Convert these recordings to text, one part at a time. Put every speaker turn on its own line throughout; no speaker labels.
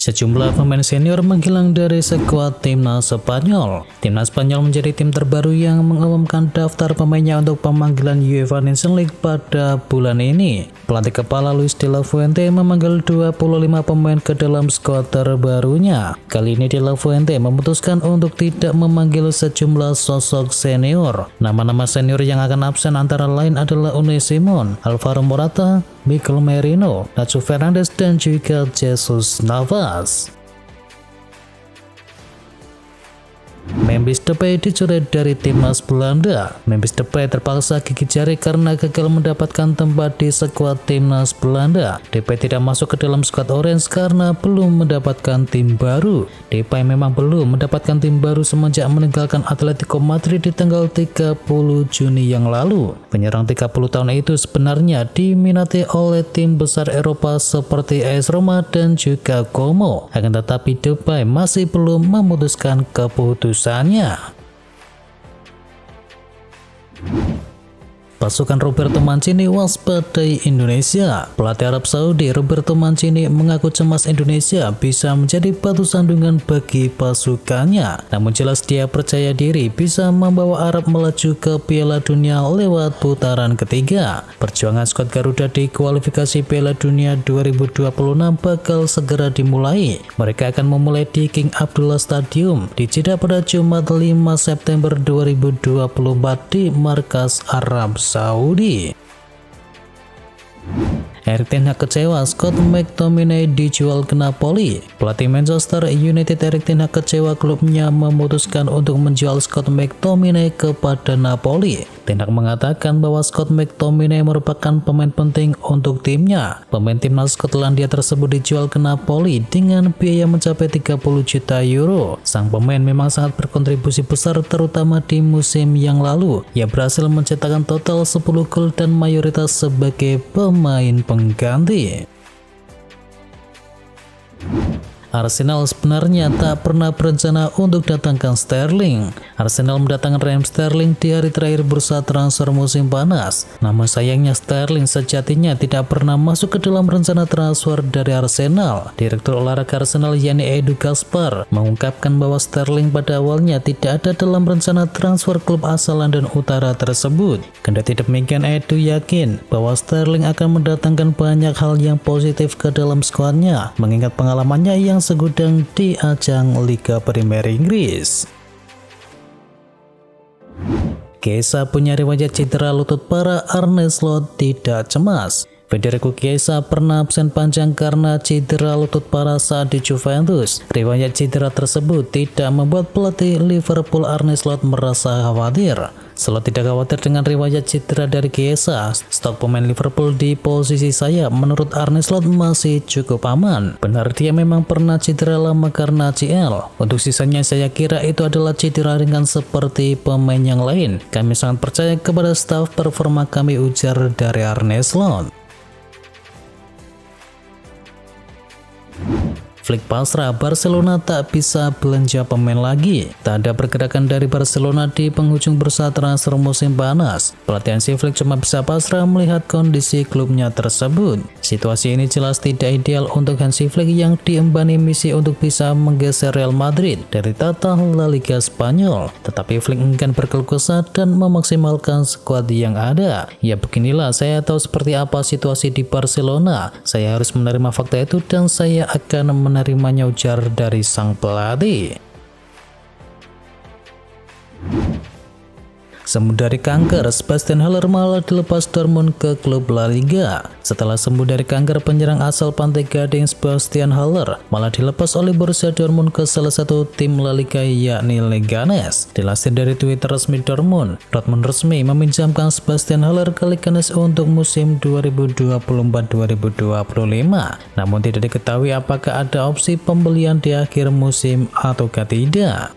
Sejumlah pemain senior menghilang dari skuad timnas Spanyol. Timnas Spanyol menjadi tim terbaru yang mengumumkan daftar pemainnya untuk pemanggilan UEFA Nations League pada bulan ini. Pelatih kepala Luis de la Fuente memanggil 25 pemain ke dalam skuad terbarunya. Kali ini de la Fuente memutuskan untuk tidak memanggil sejumlah sosok senior. Nama-nama senior yang akan absen antara lain adalah Unai Simon, Alvaro Morata, Mikel Merino, Nacho Fernandes, dan juga Jesus Navas. Memphis Depay dicoret dari timnas Belanda. Memphis Depay terpaksa gigit jari karena gagal mendapatkan tempat di skuad timnas Belanda. Depay tidak masuk ke dalam skuad Orange karena belum mendapatkan tim baru. Depay memang belum mendapatkan tim baru semenjak meninggalkan Atletico Madrid di tanggal 30 Juni yang lalu. Penyerang 30 tahun itu sebenarnya diminati oleh tim besar Eropa seperti AS Roma dan juga Como. Akan tetapi Depay masih belum memutuskan keputusannya. Pasukan Roberto Mancini waspadai Indonesia. Pelatih Arab Saudi Roberto Mancini mengaku cemas Indonesia bisa menjadi batu sandungan bagi pasukannya. Namun jelas dia percaya diri bisa membawa Arab melaju ke Piala Dunia lewat putaran ketiga. Perjuangan skuad Garuda di kualifikasi Piala Dunia 2026 bakal segera dimulai. Mereka akan memulai di King Abdullah Stadium di Jeddah pada Jumat 5 September 2024 di markas Arab Saudi. Erik ten Hag kecewa Scott McTominay dijual ke Napoli. Pelatih Manchester United Erik ten Hag kecewa klubnya memutuskan untuk menjual Scott McTominay kepada Napoli. Ten Hag mengatakan bahwa Scott McTominay merupakan pemain penting untuk timnya. Pemain timnas Skotlandia tersebut dijual ke Napoli dengan biaya mencapai 30 juta euro. Sang pemain memang sangat berkontribusi besar terutama di musim yang lalu. Ia berhasil mencetakkan total 10 gol dan mayoritas sebagai pemain pengganti. Arsenal sebenarnya tak pernah berencana untuk datangkan Sterling. Arsenal mendatangkan Raheem Sterling di hari terakhir bursa transfer musim panas. Namun sayangnya Sterling sejatinya tidak pernah masuk ke dalam rencana transfer dari Arsenal. Direktur olahraga Arsenal yakni Edu Gaspar mengungkapkan bahwa Sterling pada awalnya tidak ada dalam rencana transfer klub asal London Utara tersebut. Kendati demikian, Edu yakin bahwa Sterling akan mendatangkan banyak hal yang positif ke dalam skuadnya, mengingat pengalamannya yang segudang di ajang Liga Premier Inggris. Chiesa punya riwayat cedera lutut parah, Arne Slot tidak cemas. Federico Chiesa pernah absen panjang karena cedera lutut parah saat di Juventus. Riwayat cedera tersebut tidak membuat pelatih Liverpool Arne Slot merasa khawatir. Slot tidak khawatir dengan riwayat cedera dari Chiesa. Stok pemain Liverpool di posisi sayap menurut Arne Slot masih cukup aman. Benar, dia memang pernah cedera lama karena ACL. Untuk sisanya saya kira itu adalah cedera ringan seperti pemain yang lain. Kami sangat percaya kepada staf performa kami, ujar dari Arne Slot. Flick pasrah, Barcelona tak bisa belanja pemain lagi. Tak ada pergerakan dari Barcelona di penghujung bursa transfer musim panas. Pelatih Hansi Flick cuma bisa pasrah melihat kondisi klubnya tersebut. Situasi ini jelas tidak ideal untuk Hansi Flick yang diembani misi untuk bisa menggeser Real Madrid dari tata La Liga Spanyol. Tetapi Flick enggan berkeluh kesah dan memaksimalkan skuad yang ada. Ya beginilah, saya tahu seperti apa situasi di Barcelona. Saya harus menerima fakta itu dan saya akan menerimanya, ujar dari sang pelatih. Sembuh dari kanker, Sebastian Haller malah dilepas Dortmund ke klub La Liga. Setelah sembuh dari kanker, penyerang asal Pantai Gading Sebastian Haller malah dilepas oleh Borussia Dortmund ke salah satu tim La Liga yakni Leganes. Dilansir dari Twitter resmi Dortmund resmi meminjamkan Sebastian Haller ke Leganes untuk musim 2024-2025. Namun tidak diketahui apakah ada opsi pembelian di akhir musim ataukah tidak.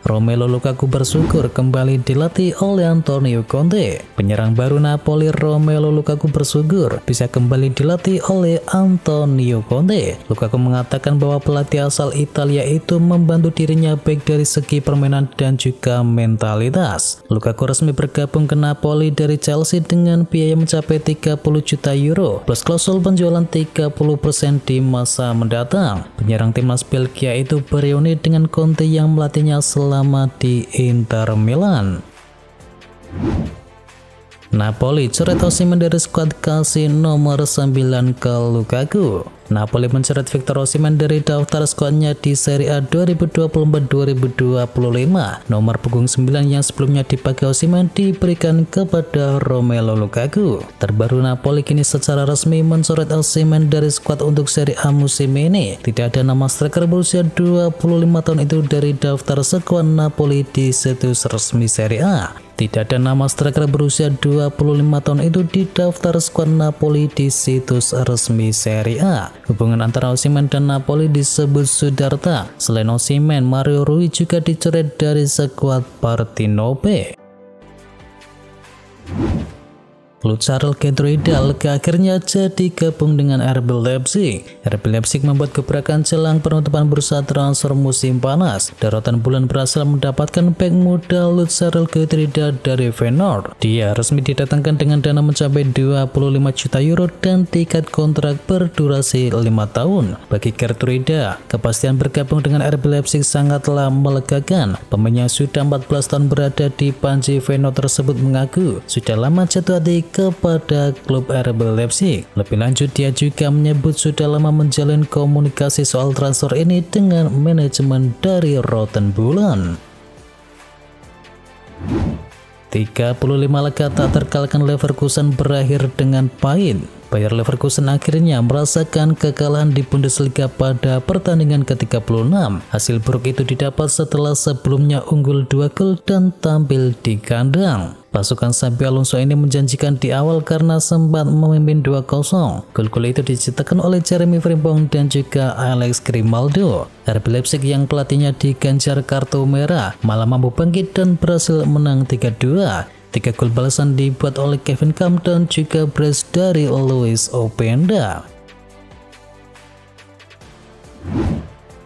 Romelu Lukaku bersyukur kembali dilatih oleh Antonio Conte. Penyerang baru Napoli Romelu Lukaku bersyukur bisa kembali dilatih oleh Antonio Conte. Lukaku mengatakan bahwa pelatih asal Italia itu membantu dirinya baik dari segi permainan dan juga mentalitas. Lukaku resmi bergabung ke Napoli dari Chelsea dengan biaya mencapai 30 juta euro plus klausul penjualan 30% di masa mendatang. Penyerang timnas Belgia itu bereuni dengan Conte yang melatihnya selama di Inter Milan. Napoli coret Osimhen dari skuad kasih nomor 9 ke Lukaku. Napoli mencoret Victor Osimhen dari daftar skuadnya di Serie A 2024-2025. Nomor punggung 9 yang sebelumnya dipakai Osimhen diberikan kepada Romelu Lukaku. Terbaru Napoli kini secara resmi mencoret Osimhen dari skuad untuk Serie A musim ini. Tidak ada nama striker berusia 25 tahun itu dari daftar skuad Napoli di situs resmi Serie A. Tidak ada nama striker berusia 25 tahun itu di daftar skuad Napoli di situs resmi Serie A. Hubungan antara Osimhen dan Napoli disebut sudarta. Selain Osimhen, Mario Rui juga dicoret dari skuad Partenope. Lucharel Gedroidal akhirnya jadi gabung dengan RB Leipzig. RB Leipzig membuat gebrakan jelang penutupan bursa transfer musim panas. Daratan bulan berhasil mendapatkan bek muda Lucharel Gedroidal dari Feyenoord. Dia resmi didatangkan dengan dana mencapai 25 juta euro dan tiket kontrak berdurasi 5 tahun. Bagi Gedroidal, kepastian bergabung dengan RB Leipzig sangatlah melegakan. Pemain yang sudah 14 tahun berada di panji Feyenoord tersebut mengaku sudah lama jatuh hati kepada klub RB Leipzig. Lebih lanjut, dia juga menyebut sudah lama menjalin komunikasi soal transfer ini dengan manajemen dari Roten Bulan. 35 laga tak terkalahkan Leverkusen berakhir dengan pahit. Bayer Leverkusen akhirnya merasakan kekalahan di Bundesliga pada pertandingan ke-36. Hasil buruk itu didapat setelah sebelumnya unggul 2 gol dan tampil di kandang. Pasukan Xabi Alonso ini menjanjikan di awal karena sempat memimpin 2-0. Gol-gol itu diciptakan oleh Jeremy Frimpong dan juga Alex Grimaldo. RB Leipzig yang pelatihnya diganjar kartu merah malah mampu bangkit dan berhasil menang 3-2. 3 gol balasan dibuat oleh Kevin Camp dan juga brace dari Luis Openda.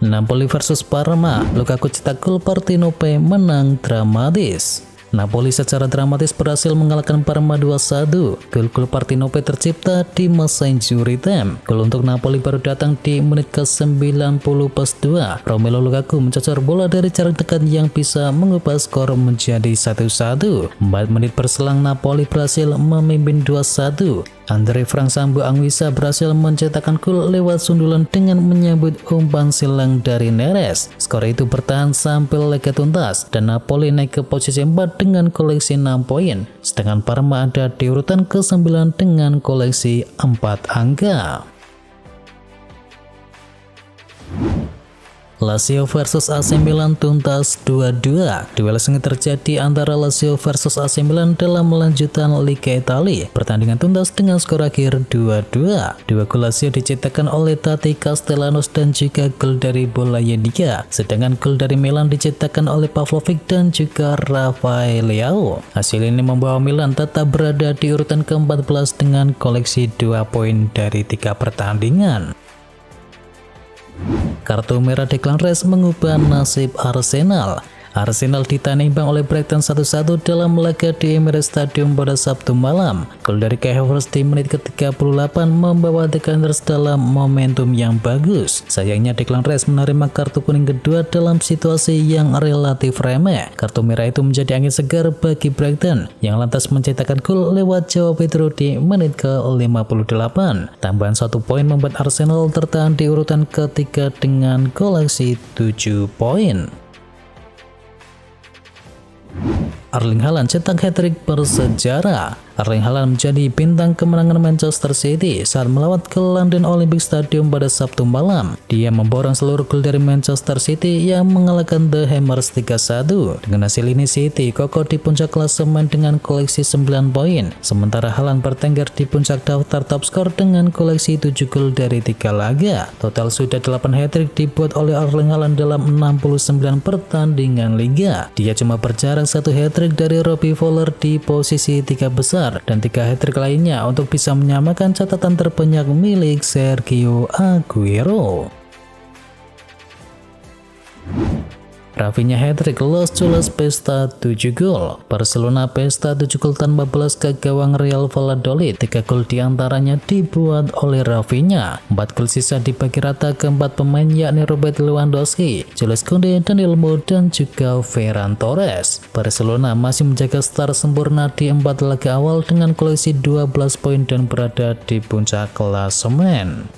Napoli versus Parma, Lukaku cetak gol, Partenope menang dramatis. Napoli secara dramatis berhasil mengalahkan Parma 2-1. Gol Partenope tercipta di masa injury time. Gol untuk Napoli baru datang di menit ke-90 plus 2. Romelu Lukaku mencocor bola dari jarak dekat yang bisa mengubah skor menjadi 1-1. 4 menit berselang Napoli berhasil memimpin 2-1. Andre Frank Sambu Anguissa berhasil mencetakkan gol lewat sundulan dengan menyambut umpan silang dari Neres. Skor itu bertahan sampai laga tuntas dan Napoli naik ke posisi 4 dengan koleksi 6 poin, sedangkan Parma ada di urutan ke-9 dengan koleksi 4 angka. Lazio versus AC Milan tuntas 2-2. Duel sengit terjadi antara Lazio versus AC Milan dalam lanjutan Liga Italia. Pertandingan tuntas dengan skor akhir 2-2. 2 gol Lazio diciptakan oleh Tati Castellanos dan juga gol dari Bolayediga. Sedangkan gol dari Milan diciptakan oleh Pavlovic dan juga Rafael Leao. Hasil ini membawa Milan tetap berada di urutan ke-14 dengan koleksi 2 poin dari 3 pertandingan. Kartu merah Declan Rice mengubah nasib Arsenal. Arsenal ditahan imbang oleh Brighton 1-1 dalam laga di Emirates Stadium pada Sabtu malam. Gol dari Kai Havertz di menit ke-38 membawa The Gunners dalam momentum yang bagus. Sayangnya Declan Rice menerima kartu kuning kedua dalam situasi yang relatif remeh. Kartu merah itu menjadi angin segar bagi Brighton yang lantas mencetakkan gol lewat Joao Pedro di menit ke-58. Tambahan 1 poin membuat Arsenal tertahan di urutan ketiga dengan koleksi 7 poin. Erling Haaland cetak hat-trick bersejarah. Erling Haaland menjadi bintang kemenangan Manchester City saat melawat ke London Olympic Stadium pada Sabtu malam. Dia memborong seluruh gol dari Manchester City yang mengalahkan The Hammers 3-1. Dengan hasil ini City kokoh di puncak klasemen dengan koleksi 9 poin. Sementara Haaland bertengger di puncak daftar top skor dengan koleksi 7 gol dari 3 laga. Total sudah 8 hat-trick dibuat oleh Erling Haaland dalam 69 pertandingan liga. Dia cuma berjarak 1 hat-trick dari Robbie Fowler di posisi 3 besar dan 3 hat-trick lainnya untuk bisa menyamakan catatan terbanyak milik Sergio Aguero. Rafinha hat-trick, Los Chulas pesta 7 gol. Barcelona pesta 7 gol tanpa balas ke gawang Real Valladolid. 3 gol diantaranya dibuat oleh Rafinha. 4 gol sisa dibagi rata ke 4 pemain yakni Robert Lewandowski, Jules Koundé, Daniel Mo, dan juga Ferran Torres. Barcelona masih menjaga start sempurna di 4 laga awal dengan koleksi 12 poin dan berada di puncak klasemen.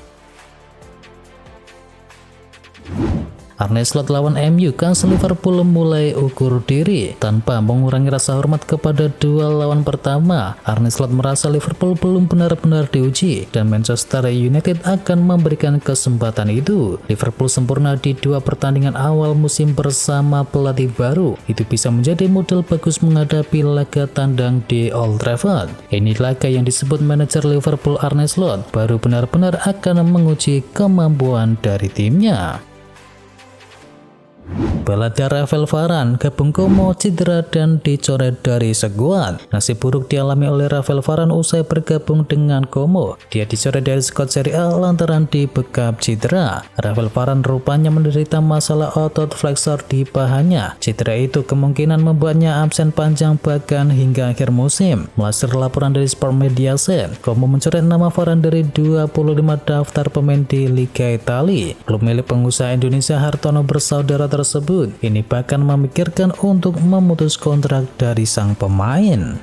Arne Slot lawan MU, kans Liverpool mulai ukur diri. Tanpa mengurangi rasa hormat kepada duel lawan pertama, Arne Slot merasa Liverpool belum benar-benar diuji dan Manchester United akan memberikan kesempatan itu. Liverpool sempurna di 2 pertandingan awal musim bersama pelatih baru. Itu bisa menjadi modal bagus menghadapi laga tandang di Old Trafford. Ini laga yang disebut manajer Liverpool Arne Slot baru benar-benar akan menguji kemampuan dari timnya. Balada Rafael Varane, gabung Como, cedera dan dicoret dari skuad. Nasib buruk dialami oleh Rafael Varane usai bergabung dengan Como. Dia dicoret dari skuad Serie A lantaran dibekap cedera. Rafael Varane rupanya menderita masalah otot flexor di pahanya. Cedera itu kemungkinan membuatnya absen panjang bahkan hingga akhir musim. Melansir laporan dari Sport Mediaset, Como mencoret nama Varane dari 25 daftar pemain di Liga Italia. Klub milik pengusaha Indonesia Hartono bersaudara tersebut ini bahkan memikirkan untuk memutus kontrak dari sang pemain.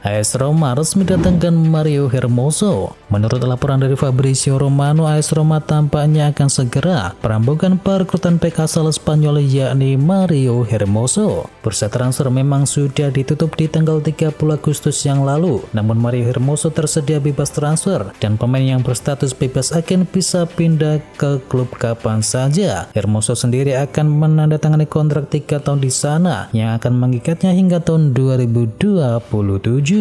AS Roma resmi datangkan Mario Hermoso. Menurut laporan dari Fabrizio Romano, AS Roma tampaknya akan segera merampungkan perekrutan bek asal Spanyol yakni Mario Hermoso. Bursa transfer memang sudah ditutup di tanggal 30 Agustus yang lalu, namun Mario Hermoso tersedia bebas transfer dan pemain yang berstatus bebas agen bisa pindah ke klub kapan saja. Hermoso sendiri akan menandatangani kontrak 3 tahun di sana yang akan mengikatnya hingga tahun 2027.